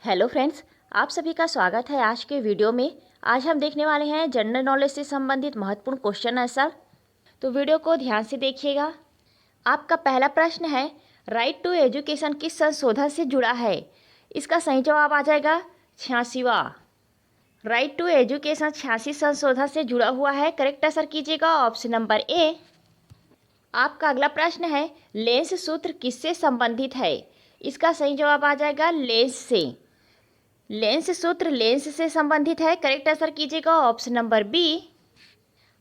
Hello friends, आप सभी का स्वागत है आज के वीडियो में। आज हम देखने वाले हैं जनरल नॉलेज से संबंधित महत्वपूर्ण क्वेश्चन आंसर। तो वीडियो को ध्यान से देखिएगा। आपका पहला प्रश्न है, राइट टू एजुकेशन किस संशोधन से जुड़ा है? इसका सही जवाब आ जाएगा 86वां। राइट टू एजुकेशन 86 संशोधन से जुड़ा हुआ है। करेक्ट आंसर कीजिएगा ऑप्शन नंबर ए। आपका अगला प्रश्न है, लेंस सूत्र किससे संबंधित है? इसका सही जवाब आ जाएगा लेंस से। लेंस सूत्र लेंस से संबंधित है। करेक्ट आंसर कीजिएगा ऑप्शन नंबर बी।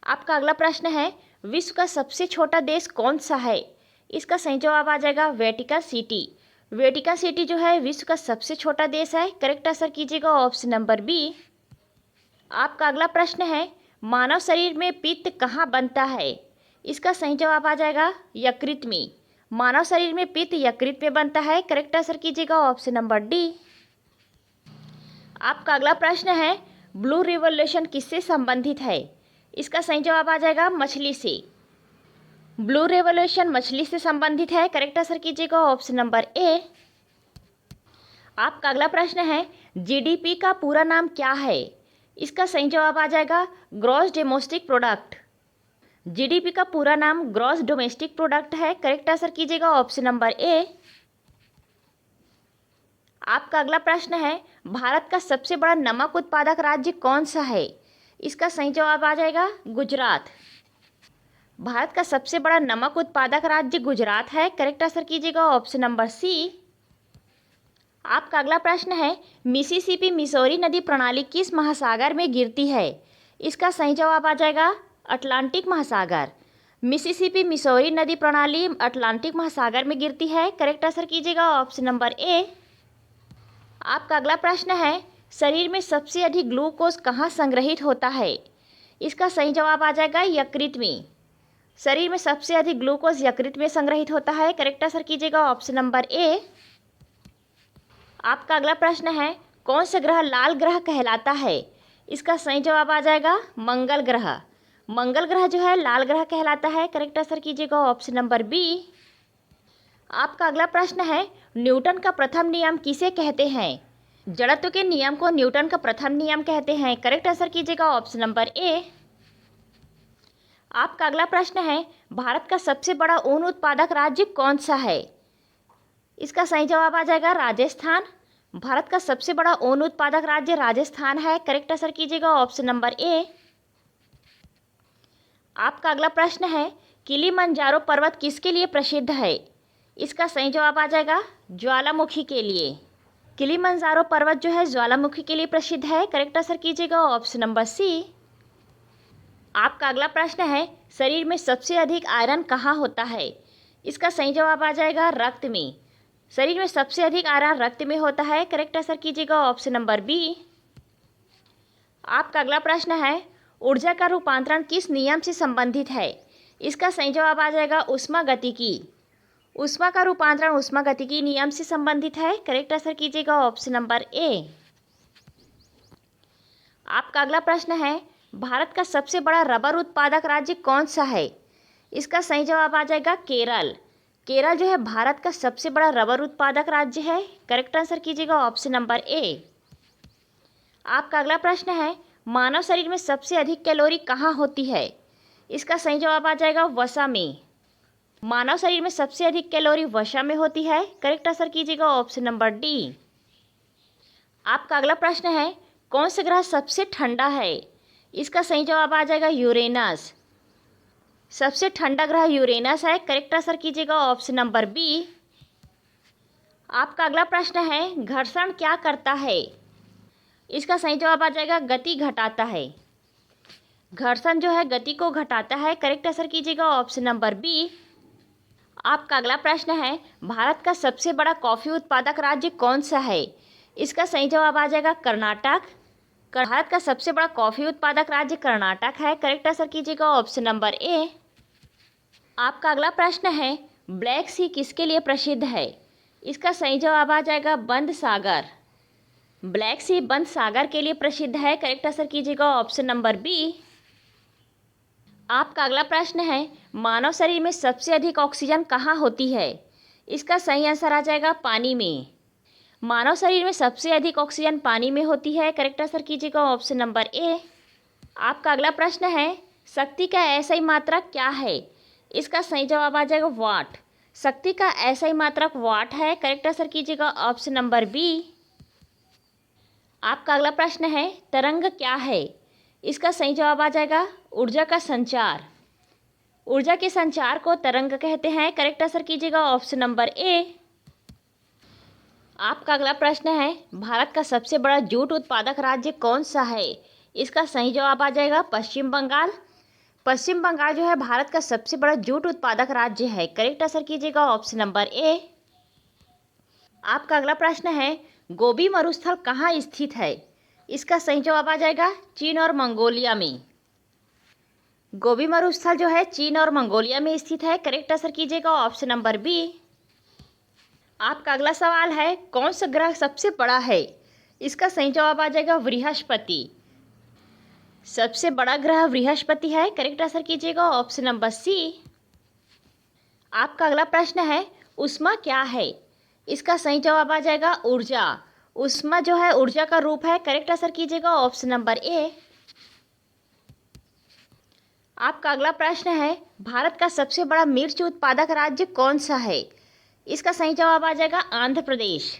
आपका अगला प्रश्न है, विश्व का सबसे छोटा देश कौन सा है? इसका सही जवाब आ जाएगा वेटिकन सिटी। वेटिकन सिटी जो है विश्व का सबसे छोटा देश है। करेक्ट आंसर कीजिएगा ऑप्शन नंबर बी। आपका अगला प्रश्न है, मानव शरीर में पित्त कहाँ बनता है? इसका सही जवाब आ जाएगा यकृत में। मानव शरीर में पित्त यकृत में बनता है। करेक्ट आंसर कीजिएगा ऑप्शन नंबर डी। आपका अगला प्रश्न है, ब्लू रिवॉल्यूशन किससे संबंधित है? इसका सही जवाब आ जाएगा मछली से। ब्लू रिवॉल्यूशन मछली से संबंधित है। करेक्ट आंसर कीजिएगा ऑप्शन नंबर ए। आपका अगला प्रश्न है, जीडीपी का पूरा नाम क्या है? इसका सही जवाब आ जाएगा ग्रॉस डोमेस्टिक प्रोडक्ट। जीडीपी का पूरा नाम ग्रॉस डोमेस्टिक प्रोडक्ट है। करेक्ट आंसर कीजिएगा ऑप्शन नंबर ए। आपका अगला प्रश्न है, भारत का सबसे बड़ा नमक उत्पादक राज्य कौन सा है? इसका सही जवाब आ जाएगा गुजरात। भारत का सबसे बड़ा नमक उत्पादक राज्य गुजरात है। करेक्ट आंसर कीजिएगा ऑप्शन नंबर सी। आपका अगला प्रश्न है, मिसिसिपी मिसौरी नदी प्रणाली किस महासागर में गिरती है? इसका सही जवाब आ जाएगा अटलांटिक महासागर। मिसिसिपी मिसौरी नदी प्रणाली अटलांटिक महासागर में गिरती है। करेक्ट आंसर कीजिएगा ऑप्शन नंबर ए। आपका अगला प्रश्न है, शरीर में सबसे अधिक ग्लूकोज कहाँ संग्रहित होता है? इसका सही जवाब आ जाएगा यकृत में। शरीर में सबसे अधिक ग्लूकोज यकृत में संग्रहित होता है। करेक्ट आंसर कीजिएगा ऑप्शन नंबर ए। आपका अगला प्रश्न है, कौन सा ग्रह लाल ग्रह कहलाता है? इसका सही जवाब आ जाएगा मंगल ग्रह। मंगल ग्रह जो है लाल ग्रह कहलाता है। करेक्ट आंसर कीजिएगा ऑप्शन नंबर बी। आपका अगला प्रश्न है, न्यूटन का प्रथम नियम किसे कहते हैं? जड़त्व के नियम को न्यूटन का प्रथम नियम कहते हैं। करेक्ट आंसर कीजिएगा ऑप्शन नंबर ए। आपका अगला प्रश्न है, भारत का सबसे बड़ा ऊन उत्पादक राज्य कौन सा है? इसका सही जवाब आ जाएगा राजस्थान। भारत का सबसे बड़ा ऊन उत्पादक राज्य राजस्थान है। करेक्ट आंसर कीजिएगा ऑप्शन नंबर ए। आपका अगला प्रश्न है, किलिमंजारो पर्वत किसके लिए प्रसिद्ध है? इसका सही जवाब आ जाएगा ज्वालामुखी के लिए। किलिमंजारो पर्वत जो है ज्वालामुखी के लिए प्रसिद्ध है। करेक्ट आंसर कीजिएगा ऑप्शन नंबर सी। आपका अगला प्रश्न है, शरीर में सबसे अधिक आयरन कहाँ होता है? इसका सही जवाब आ जाएगा रक्त में। शरीर में सबसे अधिक आयरन रक्त में होता है। करेक्ट आंसर कीजिएगा ऑप्शन नंबर बी। आपका अगला प्रश्न है, ऊर्जा का रूपांतरण किस नियम से संबंधित है? इसका सही जवाब आ जाएगा ऊष्मागतिकी। ऊष्मा का रूपांतरण ऊष्मागतिकी नियम से संबंधित है। करेक्ट आंसर कीजिएगा ऑप्शन नंबर ए। आपका अगला प्रश्न है, भारत का सबसे बड़ा रबर उत्पादक राज्य कौन सा है? इसका सही जवाब आ जाएगा केरल। केरल जो है भारत का सबसे बड़ा रबर उत्पादक राज्य है। करेक्ट आंसर कीजिएगा ऑप्शन नंबर ए। आपका अगला प्रश्न है, मानव शरीर में सबसे अधिक कैलोरी कहाँ होती है? इसका सही जवाब आ जाएगा वसा में। मानव शरीर में सबसे अधिक कैलोरी वसा में होती है। करेक्ट आंसर कीजिएगा ऑप्शन नंबर डी। आपका अगला प्रश्न है, कौन सा ग्रह सबसे ठंडा है? इसका सही जवाब आ जाएगा यूरेनस। सबसे ठंडा ग्रह यूरेनस है। करेक्ट आंसर कीजिएगा ऑप्शन नंबर बी। आपका अगला प्रश्न है, घर्षण क्या करता है? इसका सही जवाब आ जाएगा गति घटाता है। घर्षण जो है गति को घटाता है। करेक्ट आंसर कीजिएगा ऑप्शन नंबर बी। आपका अगला प्रश्न है, भारत का सबसे बड़ा कॉफ़ी उत्पादक राज्य कौन सा है? इसका सही जवाब आ जाएगा कर्नाटक। भारत का सबसे बड़ा कॉफ़ी उत्पादक राज्य कर्नाटक है। करेक्ट आंसर कीजिएगा ऑप्शन नंबर ए। आपका अगला प्रश्न है, ब्लैक सी किसके लिए प्रसिद्ध है? इसका सही जवाब आ जाएगा बंद सागर। ब्लैक सी बंद सागर के लिए प्रसिद्ध है। करेक्ट आंसर कीजिएगा ऑप्शन नंबर बी। आपका अगला प्रश्न है, मानव शरीर में सबसे अधिक ऑक्सीजन कहाँ होती है? इसका सही आंसर आ जाएगा पानी में। मानव शरीर में सबसे अधिक ऑक्सीजन पानी में होती है। करेक्ट आंसर कीजिएगा ऑप्शन नंबर ए। आपका अगला प्रश्न है, शक्ति का ऐसा ही मात्रक क्या है? इसका सही जवाब आ जाएगा वाट। शक्ति का ऐसा ही मात्रक वाट है। करेक्ट आंसर कीजिएगा ऑप्शन नंबर बी। आपका अगला प्रश्न है, तरंग क्या है? इसका सही जवाब आ जाएगा ऊर्जा का संचार। ऊर्जा के संचार को तरंग कहते हैं। करेक्ट आंसर कीजिएगा ऑप्शन नंबर ए। आपका अगला प्रश्न है, भारत का सबसे बड़ा जूट उत्पादक राज्य कौन सा है? इसका सही जवाब आ जाएगा पश्चिम बंगाल। पश्चिम बंगाल जो है भारत का सबसे बड़ा जूट उत्पादक राज्य है। करेक्ट आंसर कीजिएगा ऑप्शन नंबर ए। आपका अगला प्रश्न है, गोबी मरुस्थल कहाँ स्थित है? इसका सही जवाब आ जाएगा चीन और मंगोलिया में। गोबी मरुस्थल जो है चीन और मंगोलिया में स्थित है। करेक्ट आंसर कीजिएगा ऑप्शन नंबर बी। आपका अगला सवाल है, कौन सा ग्रह सबसे बड़ा है? इसका सही जवाब आ जाएगा बृहस्पति। सबसे बड़ा ग्रह बृहस्पति है। करेक्ट आंसर कीजिएगा ऑप्शन नंबर सी। आपका अगला प्रश्न है, ऊष्मा क्या है? इसका सही जवाब आ जाएगा ऊर्जा। ऊष्मा जो है ऊर्जा का रूप है। करेक्ट आंसर कीजिएगा ऑप्शन नंबर ए। आपका अगला प्रश्न है, भारत का सबसे बड़ा मिर्च उत्पादक राज्य कौन सा है? इसका सही जवाब आ जाएगा आंध्र प्रदेश।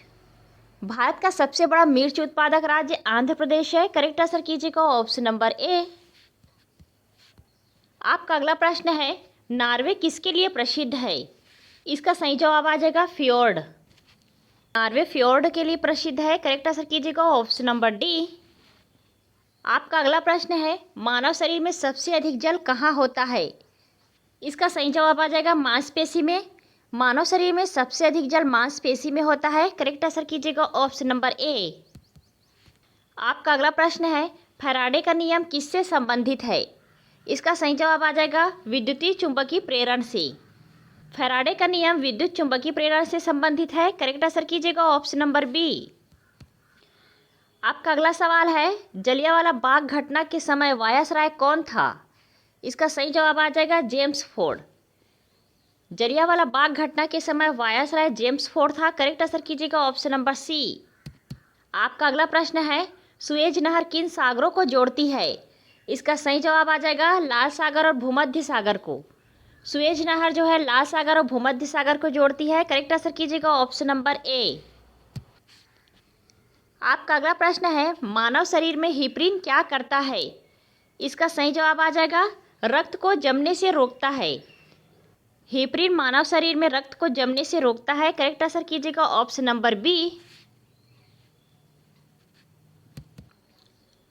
भारत का सबसे बड़ा मिर्च उत्पादक राज्य आंध्र प्रदेश है। करेक्ट आंसर कीजिएगा ऑप्शन नंबर ए। आपका अगला प्रश्न है, नॉर्वे किसके लिए प्रसिद्ध है? इसका सही जवाब आ जाएगा फ्योर्ड। नॉर्वे फ्योर्ड के लिए प्रसिद्ध है। करेक्ट आंसर कीजिएगा ऑप्शन नंबर डी। आपका अगला प्रश्न है, मानव शरीर में सबसे अधिक जल कहाँ होता है? इसका सही जवाब आ जाएगा मांसपेशी में। मानव शरीर में सबसे अधिक जल मांसपेशी में होता है। करेक्ट आंसर कीजिएगा ऑप्शन नंबर ए। आपका अगला प्रश्न है, फैराडे का नियम किससे संबंधित है? इसका सही जवाब आ जाएगा विद्युतीय चुंबकीय प्रेरण से। फैराडे का नियम विद्युत चुंबकीय प्रेरण से संबंधित है। करेक्ट आंसर कीजिएगा ऑप्शन नंबर बी। आपका अगला सवाल है, जलियांवाला बाग घटना के समय वायसराय कौन था? इसका सही जवाब आ जाएगा जेम्स फोर्ड। जलियांवाला बाग घटना के समय वायसराय जेम्स फोर्ड था। करेक्ट आंसर कीजिएगा ऑप्शन नंबर सी। आपका अगला प्रश्न है, सुएज नहर किन सागरों को जोड़ती है? इसका सही जवाब आ जाएगा लाल सागर और भूमध्य सागर को। सुएज नहर जो है लाल सागर और भूमध्य सागर को जोड़ती है। करेक्ट आंसर कीजिएगा ऑप्शन नंबर ए। आपका अगला प्रश्न है, मानव शरीर में हिप्रीन क्या करता है? इसका सही जवाब आ जाएगा रक्त को जमने से रोकता है। हिप्रीन मानव शरीर में रक्त को जमने से रोकता है। करेक्ट आंसर कीजिएगा ऑप्शन नंबर बी।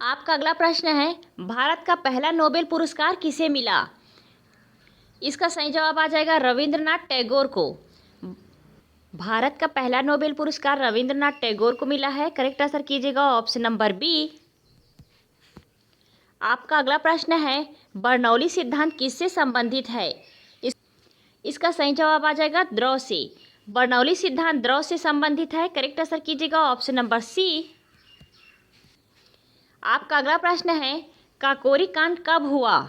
आपका अगला प्रश्न है, भारत का पहला नोबेल पुरस्कार किसे मिला? इसका सही जवाब आ जाएगा रविंद्रनाथ टैगोर को। भारत का पहला नोबेल पुरस्कार रविंद्रनाथ टैगोर को मिला है। करेक्ट आंसर कीजिएगा ऑप्शन नंबर बी। आपका अगला प्रश्न है, बर्नौली सिद्धांत किससे संबंधित है? इसका सही जवाब आ जाएगा द्रव से। बर्नौली सिद्धांत द्रव से संबंधित है। करेक्ट आंसर कीजिएगा ऑप्शन नंबर सी। आपका अगला प्रश्न है, काकोरी कांड कब हुआ?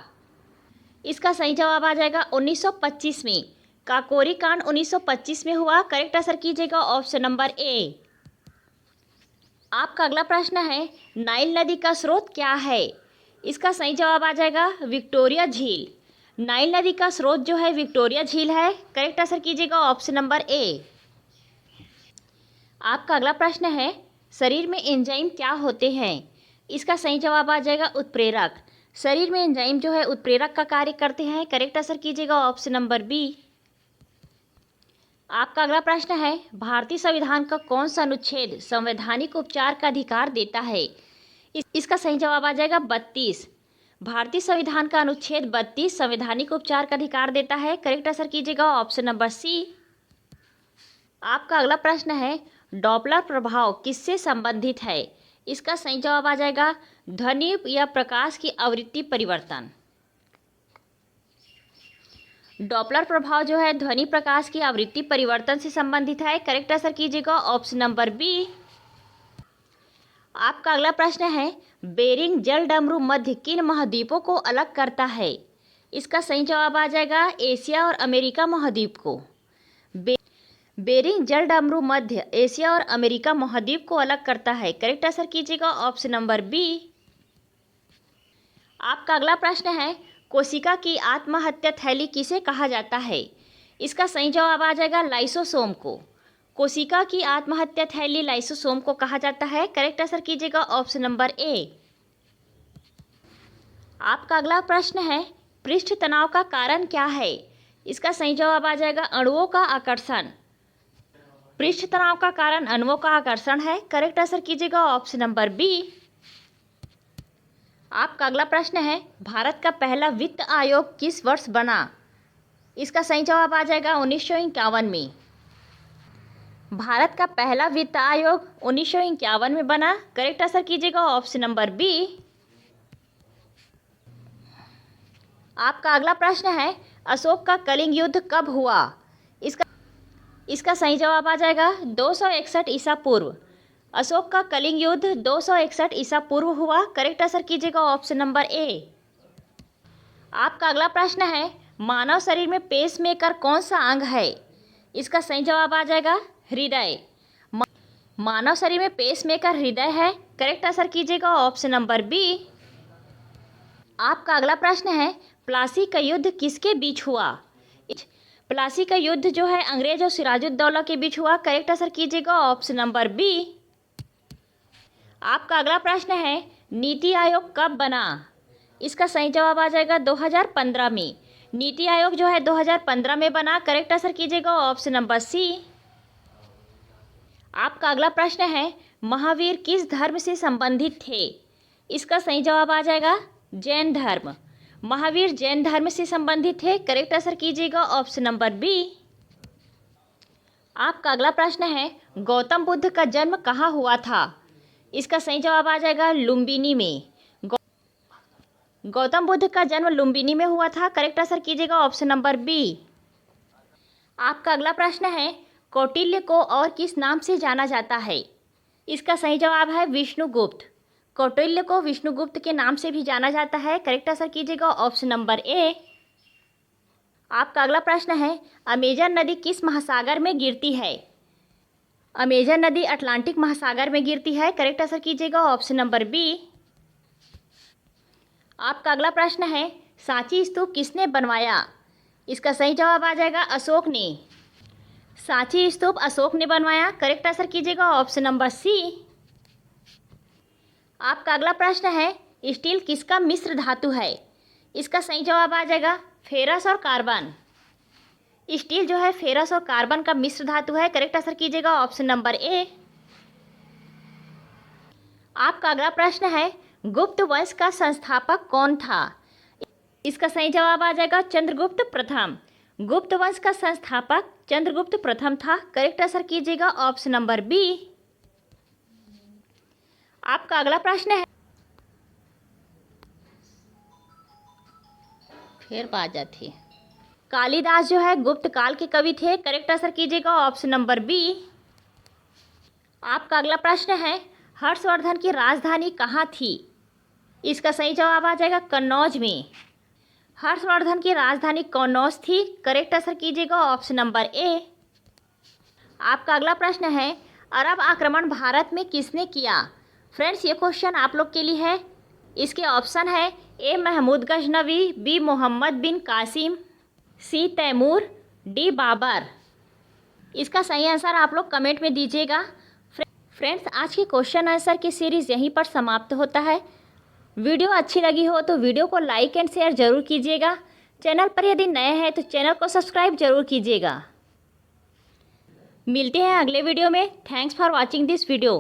इसका सही जवाब आ जाएगा 1925 में। काकोरी कांड 1925 में हुआ। करेक्ट आंसर कीजिएगा ऑप्शन नंबर ए। आपका अगला प्रश्न है, नाइल नदी का स्रोत क्या है? इसका सही जवाब आ जाएगा विक्टोरिया झील। नाइल नदी का स्रोत जो है विक्टोरिया झील है। करेक्ट आंसर कीजिएगा ऑप्शन नंबर ए। आपका अगला प्रश्न है, शरीर में एंजाइम क्या होते हैं? इसका सही जवाब आ जाएगा उत्प्रेरक। शरीर में एंजाइम जो है उत्प्रेरक का कार्य करते हैं। करेक्ट आंसर कीजिएगा ऑप्शन नंबर बी। आपका अगला प्रश्न है, भारतीय संविधान का कौन सा अनुच्छेद संवैधानिक उपचार का अधिकार देता है? इसका सही जवाब आ जाएगा 32। भारतीय संविधान का अनुच्छेद 32 संवैधानिक उपचार का अधिकार देता है। करेक्ट आंसर कीजिएगा ऑप्शन नंबर सी। आपका अगला प्रश्न है, डॉपलर प्रभाव किससे संबंधित है? इसका सही जवाब आ जाएगा ध्वनि या प्रकाश की आवृत्ति परिवर्तन। डॉपलर प्रभाव जो है ध्वनि प्रकाश की आवृत्ति परिवर्तन से संबंधित है। करेक्ट आंसर कीजिएगा ऑप्शन नंबर बी। आपका अगला प्रश्न है, बेरिंग जल डमरू मध्य किन महाद्वीपों को अलग करता है? इसका सही जवाब आ जाएगा एशिया और अमेरिका महाद्वीप को। बेरिंग जलडामरू मध्य एशिया और अमेरिका महाद्वीप को अलग करता है। करेक्ट आंसर कीजिएगा ऑप्शन नंबर बी। आपका अगला प्रश्न है, कोशिका की आत्महत्या थैली किसे कहा जाता है? इसका सही जवाब आ जाएगा लाइसोसोम को। कोशिका की आत्महत्या थैली लाइसोसोम को कहा जाता है। करेक्ट आंसर कीजिएगा ऑप्शन नंबर ए। आपका अगला प्रश्न है, पृष्ठ तनाव का कारण क्या है? इसका सही जवाब आ जाएगा अणुओं का आकर्षण। पृष्ठ तनाव का कारण अणुओं का आकर्षण है। करेक्ट आंसर कीजिएगा ऑप्शन नंबर बी। आपका अगला प्रश्न है, भारत का पहला वित्त आयोग किस वर्ष बना? इसका सही जवाब आ जाएगा 1951 में। भारत का पहला वित्त आयोग 1951 में बना। करेक्ट आंसर कीजिएगा ऑप्शन नंबर बी। आपका अगला प्रश्न है, अशोक का कलिंग युद्ध कब हुआ? इसका सही जवाब आ जाएगा 261 ईसा पूर्व। अशोक का कलिंग युद्ध 261 ईसा पूर्व हुआ। करेक्ट आंसर कीजिएगा ऑप्शन नंबर ए। आपका अगला प्रश्न है, मानव शरीर में पेसमेकर कौन सा अंग है? इसका सही जवाब आ जाएगा हृदय। मानव शरीर में पेसमेकर हृदय है। करेक्ट आंसर कीजिएगा ऑप्शन नंबर बी। आपका अगला प्रश्न है, प्लासी का युद्ध किसके बीच हुआ? प्लासी का युद्ध जो है अंग्रेज और सिराजुद्दौला के बीच हुआ। करेक्ट आंसर कीजिएगा ऑप्शन नंबर बी। आपका अगला प्रश्न है, नीति आयोग कब बना? इसका सही जवाब आ जाएगा 2015 में। नीति आयोग जो है 2015 में बना। करेक्ट आंसर कीजिएगा ऑप्शन नंबर सी। आपका अगला प्रश्न है, महावीर किस धर्म से संबंधित थे? इसका सही जवाब आ जाएगा जैन धर्म। महावीर जैन धर्म से संबंधित थे। करेक्ट आंसर कीजिएगा ऑप्शन नंबर बी। आपका अगला प्रश्न है, गौतम बुद्ध का जन्म कहाँ हुआ था? इसका सही जवाब आ जाएगा लुम्बिनी में। गौतम बुद्ध का जन्म लुम्बिनी में हुआ था। करेक्ट आंसर कीजिएगा ऑप्शन नंबर बी। आपका अगला प्रश्न है, कौटिल्य को और किस नाम से जाना जाता है? इसका सही जवाब है विष्णुगुप्त। कौटिल्य को विष्णुगुप्त के नाम से भी जाना जाता है। करेक्ट आंसर कीजिएगा ऑप्शन नंबर ए। आपका अगला प्रश्न है, अमेजन नदी किस महासागर में गिरती है? अमेजन नदी अटलांटिक महासागर में गिरती है। करेक्ट आंसर कीजिएगा ऑप्शन नंबर बी। आपका अगला प्रश्न है, सांची स्तूप किसने बनवाया? इसका सही जवाब आ जाएगा अशोक ने। सांची स्तूप अशोक ने बनवाया। करेक्ट आंसर कीजिएगा ऑप्शन नंबर सी। आपका अगला प्रश्न है, स्टील किसका मिश्र धातु है? इसका सही जवाब आ जाएगा फेरस और कार्बन। स्टील जो है फेरस और कार्बन का मिश्र धातु है। करेक्ट आंसर कीजिएगा ऑप्शन नंबर ए। आपका अगला प्रश्न है, गुप्त वंश का संस्थापक कौन था? इसका सही जवाब आ जाएगा चंद्रगुप्त प्रथम। गुप्त वंश का संस्थापक चंद्रगुप्त प्रथम था। करेक्ट आंसर कीजिएगा ऑप्शन नंबर बी। आपका अगला प्रश्न है, फिर बात जाती है, कालिदास जो है गुप्त काल के कवि थे। करेक्ट आंसर कीजिएगा ऑप्शन नंबर बी। आपका अगला प्रश्न है, हर्षवर्धन की राजधानी कहाँ थी? इसका सही जवाब आ जाएगा कन्नौज में। हर्षवर्धन की राजधानी कन्नौज थी। करेक्ट आंसर कीजिएगा ऑप्शन नंबर ए। आपका अगला प्रश्न है, अरब आक्रमण भारत में किसने किया? फ्रेंड्स, ये क्वेश्चन आप लोग के लिए है। इसके ऑप्शन है ए महमूद गजनवी, बी मोहम्मद बिन कासिम, सी तैमूर, डी बाबर। इसका सही आंसर आप लोग कमेंट में दीजिएगा। फ्रेंड्स, आज की क्वेश्चन आंसर की सीरीज़ यहीं पर समाप्त होता है। वीडियो अच्छी लगी हो तो वीडियो को लाइक एंड शेयर ज़रूर कीजिएगा। चैनल पर यदि नए हैं तो चैनल को सब्सक्राइब ज़रूर कीजिएगा। मिलते हैं अगले वीडियो में। Thanks for watching this video.